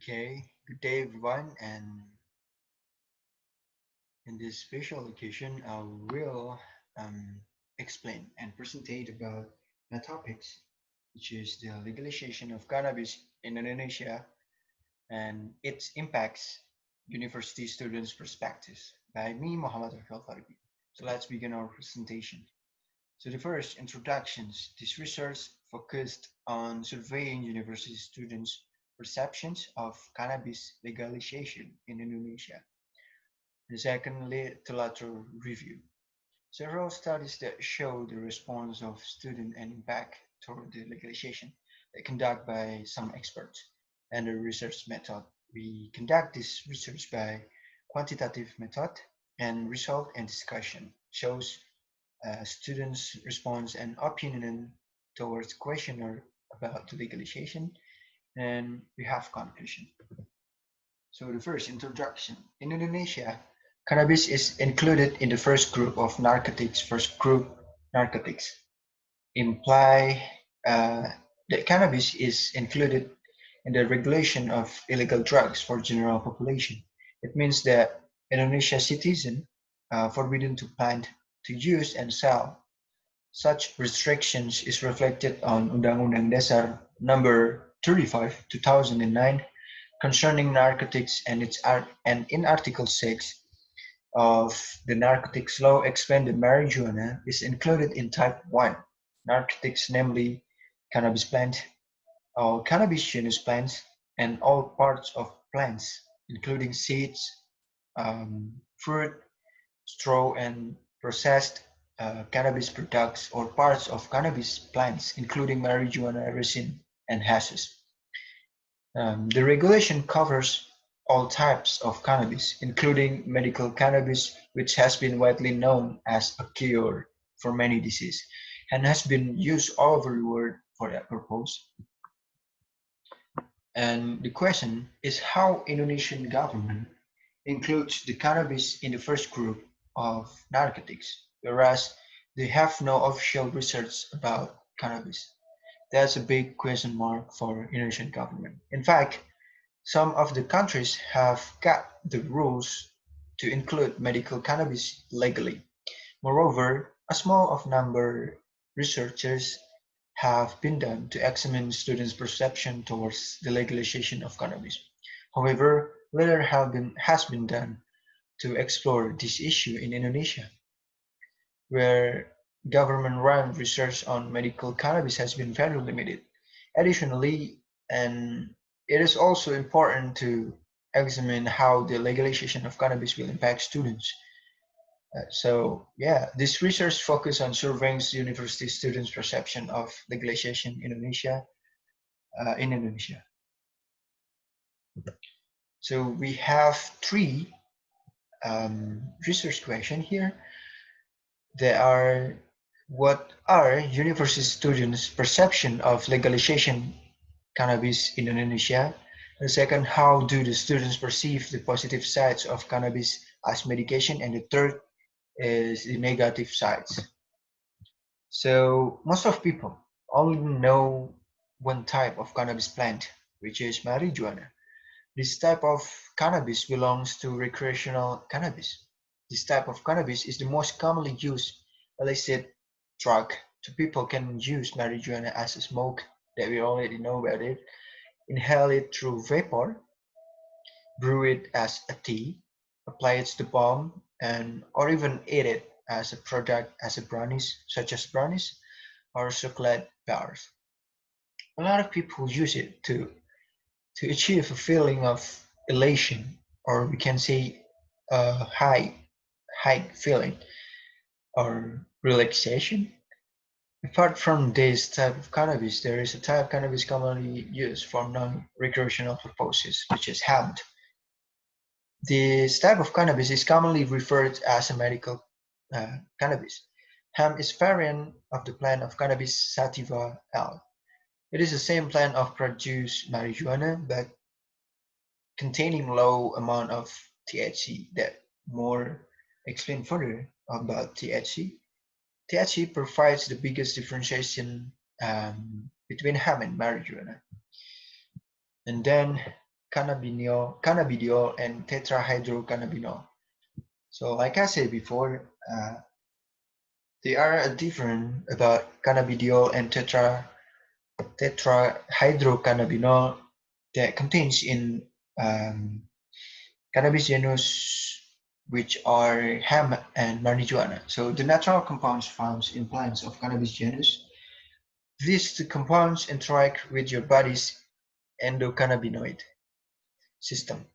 Okay, good day everyone, and in this special occasion, I will explain and presentate about the topics, which is the legalization of cannabis in Indonesia and its impacts, university students' perspectives, by me, Muhammad Alfaribi. So let's begin our presentation. So the first introductions, this research focused on surveying university students' perceptions of cannabis legalization in Indonesia. The second literature review. Several studies that show the response of students and impact toward the legalization that conducted by some experts and the research method. We conduct this research by quantitative method and result and discussion shows students' response and opinion towards questionnaire about the legalization, and we have conclusion. So the first introduction. In Indonesia, cannabis is included in the first group of narcotics. First group narcotics imply that cannabis is included in the regulation of illegal drugs for general population. It means that Indonesia citizen forbidden to plant, to use and sell. Such restrictions is reflected on Undang-Undang Dasar Number 35, 2009 concerning narcotics and in Article 6 of the narcotics law explained that marijuana is included in type 1 narcotics, namely cannabis plant, all cannabidiol plants, and all parts of plants, including seeds, fruit, straw, and processed cannabis products or parts of cannabis plants, including marijuana resin and hashish. The regulation covers all types of cannabis, including medical cannabis, which has been widely known as a cure for many diseases and has been used all over the world for that purpose. And the question is how Indonesian government includes the cannabis in the first group of narcotics, whereas they have no official research about cannabis. That's a big question mark for Indonesian government. In fact, some of the countries have got the rules to include medical cannabis legally. Moreover, a small of number researchers have been done to examine students' perception towards the legalization of cannabis. However, little has been done to explore this issue in Indonesia, where government-run research on medical cannabis has been very limited. Additionally, and it is also important to examine how the legalization of cannabis will impact students. Yeah, this research focused on surveying university students' perception of legalization in Indonesia. So we have three research questions here. They are: what are university students' perception of legalization cannabis in Indonesia? The second, how do the students perceive the positive sides of cannabis as medication? And the third is the negative sides. So most of people only know one type of cannabis plant, which is marijuana. This type of cannabis belongs to recreational cannabis. This type of cannabis is the most commonly used illicit drug. So people can use marijuana as a smoke that we already know about it, inhale it through vapor, brew it as a tea, apply it to balm, and or even eat it as a product as a brownies, such as brownies or chocolate bars. A lot of people use it to achieve a feeling of elation, or we can say a high feeling or relaxation. Apart from this type of cannabis, there is a type of cannabis commonly used for non-recreational purposes, which is hemp. This type of cannabis is commonly referred as a medical cannabis. Hemp is variant of the plant of Cannabis sativa L. It is the same plant of produce marijuana, but containing low amount of THC. That more explain further about THC. THC provides the biggest differentiation between hemp and marijuana. And then cannabidiol, and tetrahydrocannabinol. So, like I said before, they are different about cannabidiol and tetrahydrocannabinol that contains in um, cannabis genus, which are hemp and marijuana. So the natural compounds found in plants of cannabis genus, these two compounds interact with your body's endocannabinoid system,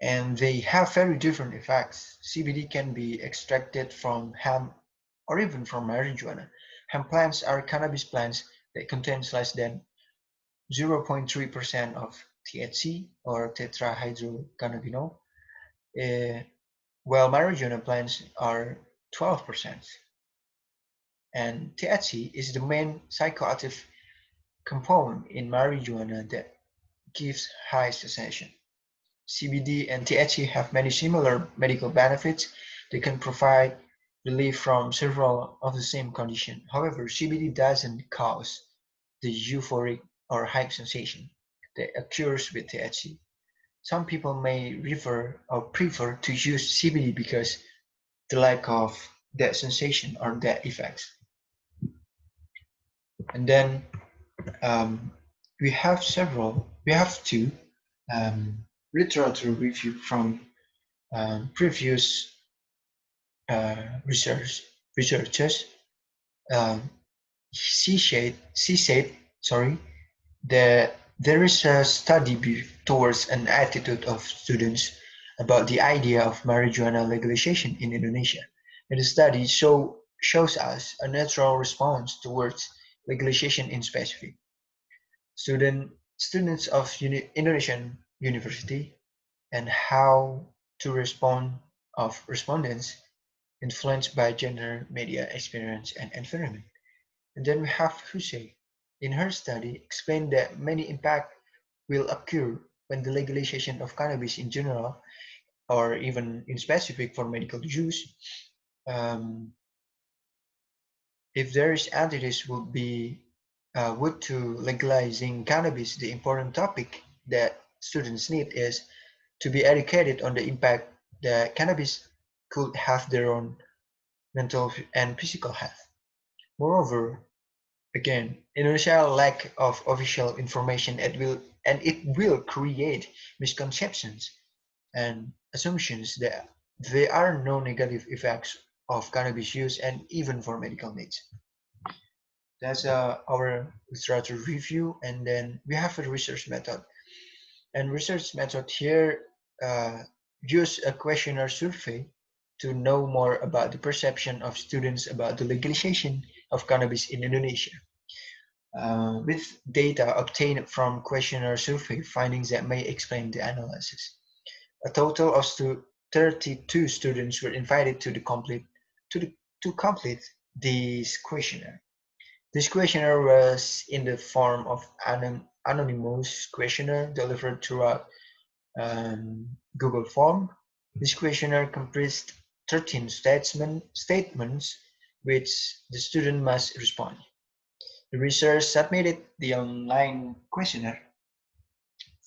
and they have very different effects. CBD can be extracted from hemp or even from marijuana. Hemp plants are cannabis plants that contains less than 0.3% of THC or tetrahydrocannabinol, uh, while marijuana plants are 12%. And THC is the main psychoactive component in marijuana that gives high sensation. CBD and THC have many similar medical benefits. They can provide relief from several of the same conditions. However, CBD doesn't cause the euphoric or hype sensation that occurs with THC. Some people may prefer to use CBD because the lack of that sensation or that effects. And then um, we have two um, literature review from previous uh, research researchers. Um, she said, sorry, that there is a study towards an attitude of students about the idea of marijuana legalization in Indonesia. And the study shows us a natural response towards legalization in specific. Students of Indonesian university and how to respond of respondents influenced by gender, media, experience, and environment. And then we have Hussein. In her study, explained that many impact will occur when the legalization of cannabis in general, or even in specific for medical use, um, if there is entities would to legalizing cannabis, the important topic that students need is to be educated on the impact that cannabis could have their own mental and physical health. Moreover, again, Indonesia lack of official information it will create misconceptions and assumptions that there are no negative effects of cannabis use and even for medical needs. That's our literature review, and then we have a research method. And research method here uh, use a questionnaire survey to know more about the perception of students about the legalization of cannabis in Indonesia. With data obtained from questionnaire survey findings that may explain the analysis. A total of 32 students were invited to, the, to complete this questionnaire. This questionnaire was in the form of anonymous questionnaire delivered throughout Google Form. This questionnaire comprised 13 statements which the student must respond. The researcher submitted the online questionnaire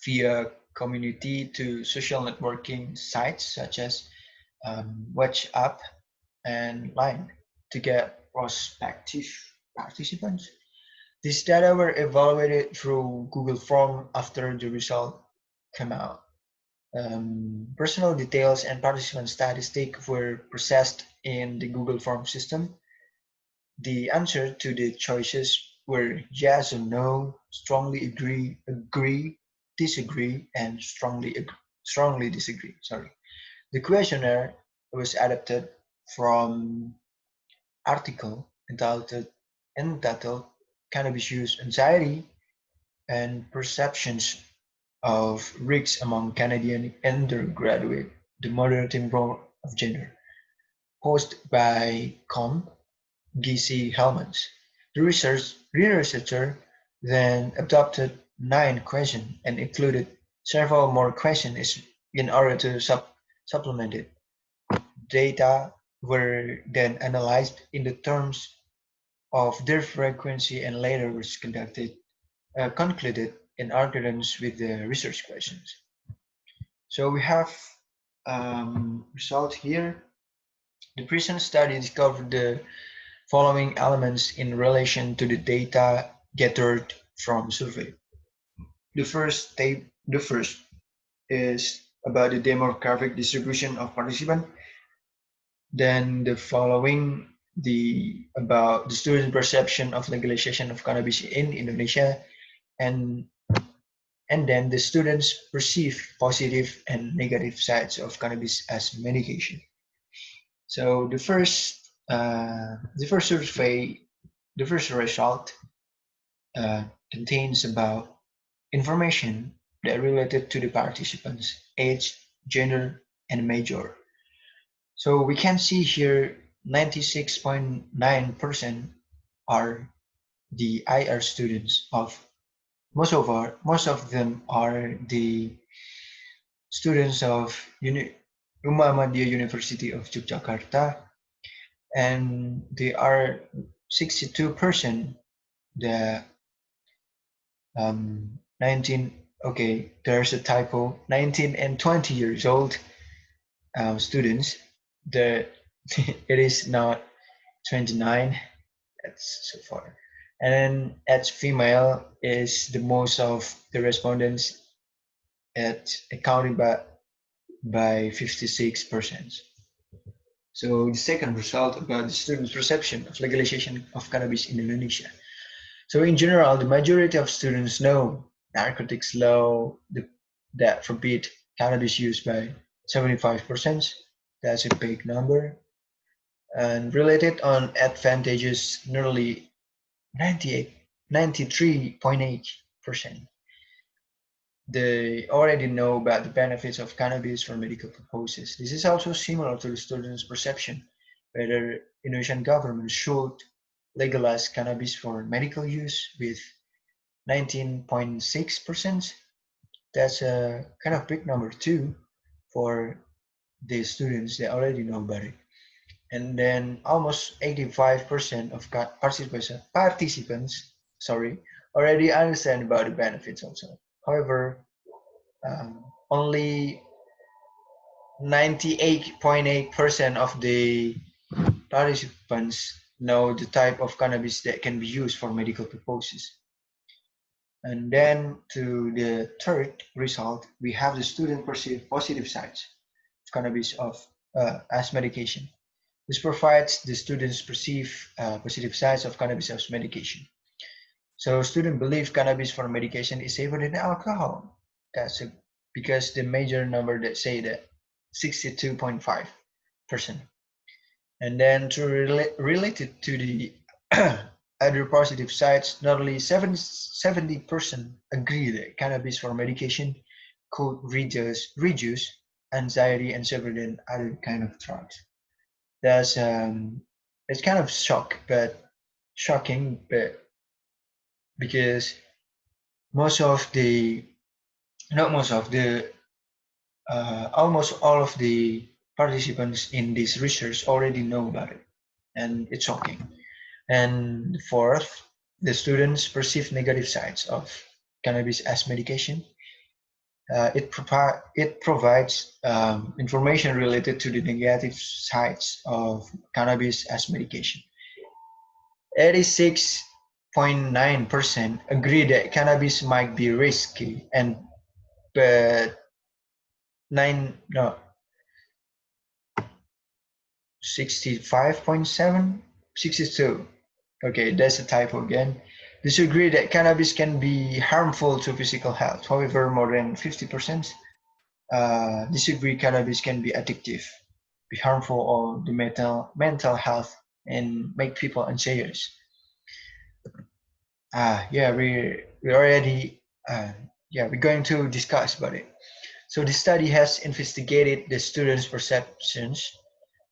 via community to social networking sites such as WhatsApp and Line to get prospective participants. These data were evaluated through Google Form after the result came out. Personal details and participant statistics were processed in the Google Form system. The answer to the choices were yes or no, strongly agree, disagree, and strongly disagree. Sorry. The questionnaire was adapted from article entitled Cannabis Use Anxiety and Perceptions of Risks Among Canadian Undergraduate, the Moderating Role of Gender, posted by Com. G.C. Hellmans. The researcher then adopted 9 questions and included several more questions in order to supplement it. Data were then analyzed in the terms of their frequency and later was concluded in accordance with the research questions. So we have result here. The present study discovered the following elements in relation to the data gathered from survey. The first is about the demographic distribution of participants. Then the following about the student perception of legalization of cannabis in Indonesia, and then the students perceive positive and negative sides of cannabis as medication. So the first survey, the first result contains about information that related to the participants' age, gender, and major. So we can see here 96.9% are the IR students of most of them are the students of Muhammadiyah University of Yogyakarta, and they are 62% the 19, okay, there's a typo, 19 and 20 years old students. The it is not 29. That's so far. And then as female is the most of the respondents at accounted by 56%. So the second result about the students' perception of legalization of cannabis in Indonesia. So in general, the majority of students know narcotics law that forbid cannabis use by 75%. That's a big number. And related on advantages, nearly 93.8%. They already know about the benefits of cannabis for medical purposes. This is also similar to the students' perception whether Indonesian government should legalize cannabis for medical use with 19.6%. That's a kind of big number too for the students that already know about it. And then almost 85% of participants already understand about the benefits also. However, only 98.8% of the participants know the type of cannabis that can be used for medical purposes. And then to the third result, we have the student perceive positive sides of cannabis as medication. This provides the students perceive positive sides of cannabis as medication. So students believe cannabis for medication is safer than alcohol. That's because the major number that say that 62.5%. And then to related to the other positive sides, not only 70% agree that cannabis for medication could reduce anxiety and safer than other kind of drugs. That's it's kind of shocking, but because most of the not most of the almost all of the participants in this research already know about it, and it's shocking. And fourth, the students perceive negative sides of cannabis as medication. It provides information related to the negative sides of cannabis as medication. 86.9% agree that cannabis might be risky, and but 65.7, 62. Okay, that's a typo again. Disagree that cannabis can be harmful to physical health. However, more than 50% disagree cannabis can be addictive, be harmful on the mental health, and make people anxious. Yeah, we already we're going to discuss about it. So the study has investigated the students'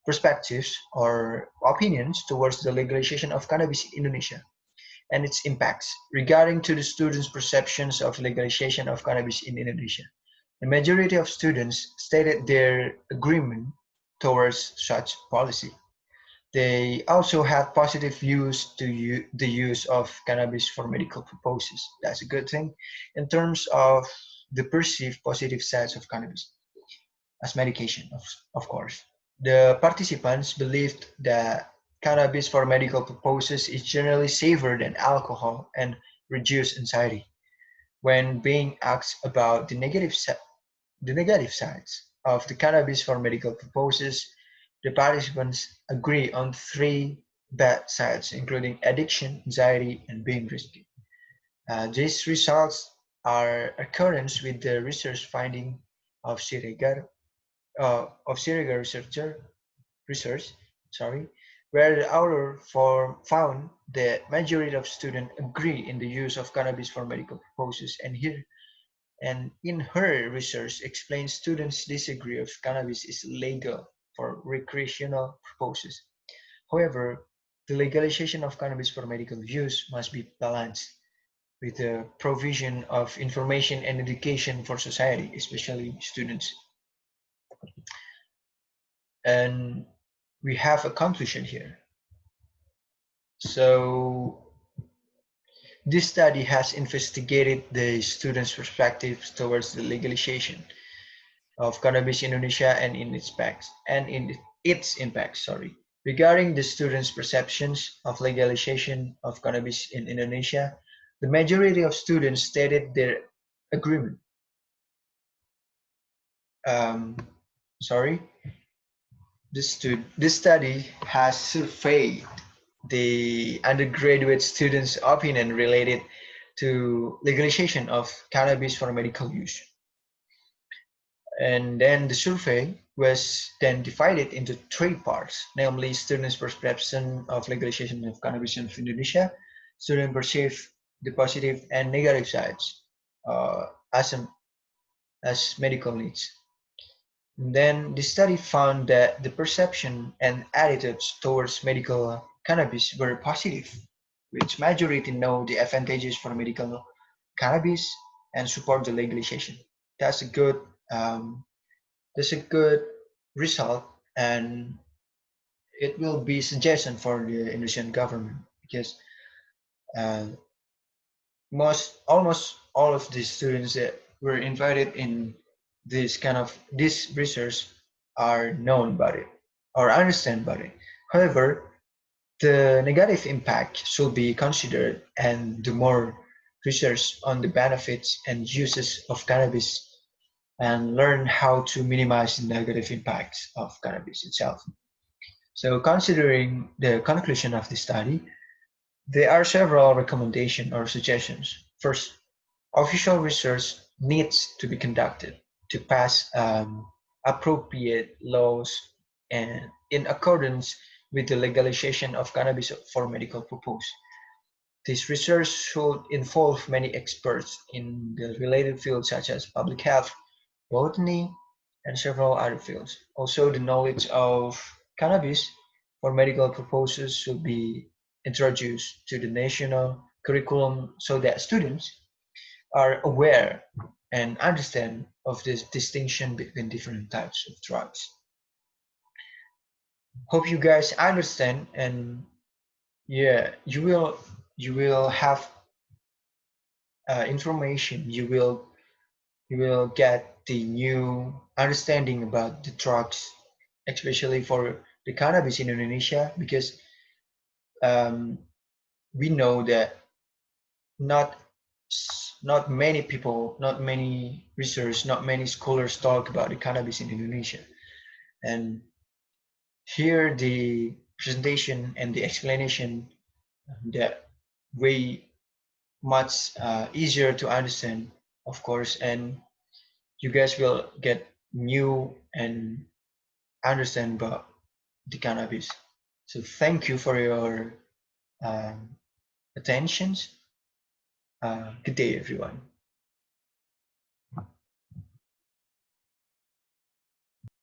perspectives, or opinions towards the legalization of cannabis in Indonesia and its impacts regarding to the students' perceptions of legalization of cannabis in Indonesia. The majority of students stated their agreement towards such policy. They also had positive views to the use of cannabis for medical purposes. That's a good thing. In terms of the perceived positive sides of cannabis as medication, of course. The participants believed that cannabis for medical purposes is generally safer than alcohol and reduce anxiety. When being asked about the negative sides of the cannabis for medical purposes, the participants agree on three bad sides, including addiction, anxiety, and being risky. These results are accordance with the research finding of Sirigar research, sorry, where the author found that majority of students agree in the use of cannabis for medical purposes, and in her research explains students disagree if cannabis is legal for recreational purposes. However, the legalization of cannabis for medical use must be balanced with the provision of information and education for society, especially students. And we have a conclusion here. So this study has investigated the students' perspectives towards the legalization of cannabis in Indonesia and its impacts. Sorry, regarding the students' perceptions of legalization of cannabis in Indonesia, the majority of students stated their agreement. Um, sorry, this study has surveyed the undergraduate students' opinion related to legalization of cannabis for medical use. And then the survey was then divided into three parts, namely students' perception of legalization of cannabis in Indonesia, students perceive the positive and negative sides uh, as, as medical needs. Then the study found that the perception and attitudes towards medical cannabis were positive, which majority know the advantages for medical cannabis and support the legalization. That's a good um, that's a good result, and it will be suggestion for the Indonesian government because uh, almost all of the students that were invited in this research are known about it or understand about it. However, the negative impact should be considered and do more research on the benefits and uses of cannabis and learn how to minimize the negative impacts of cannabis itself. So considering the conclusion of the study, there are several recommendations or suggestions. First, official research needs to be conducted to pass appropriate laws and in accordance with the legalization of cannabis for medical purposes. This research should involve many experts in the related fields such as public health, botany, and several other fields. Also, the knowledge of cannabis for medical purposes should be introduced to the national curriculum so that students are aware and understand of this distinction between different types of drugs. Hope you guys understand, and yeah, you will have information. You will get the new understanding about the drugs, especially for the cannabis in Indonesia, because um, we know that not not many people, not many researchers, not many scholars talk about the cannabis in Indonesia. And here the presentation and the explanation that way much easier to understand, of course, and you guys will get new and understand about the cannabis. So thank you for your um, attentions. Good day, everyone.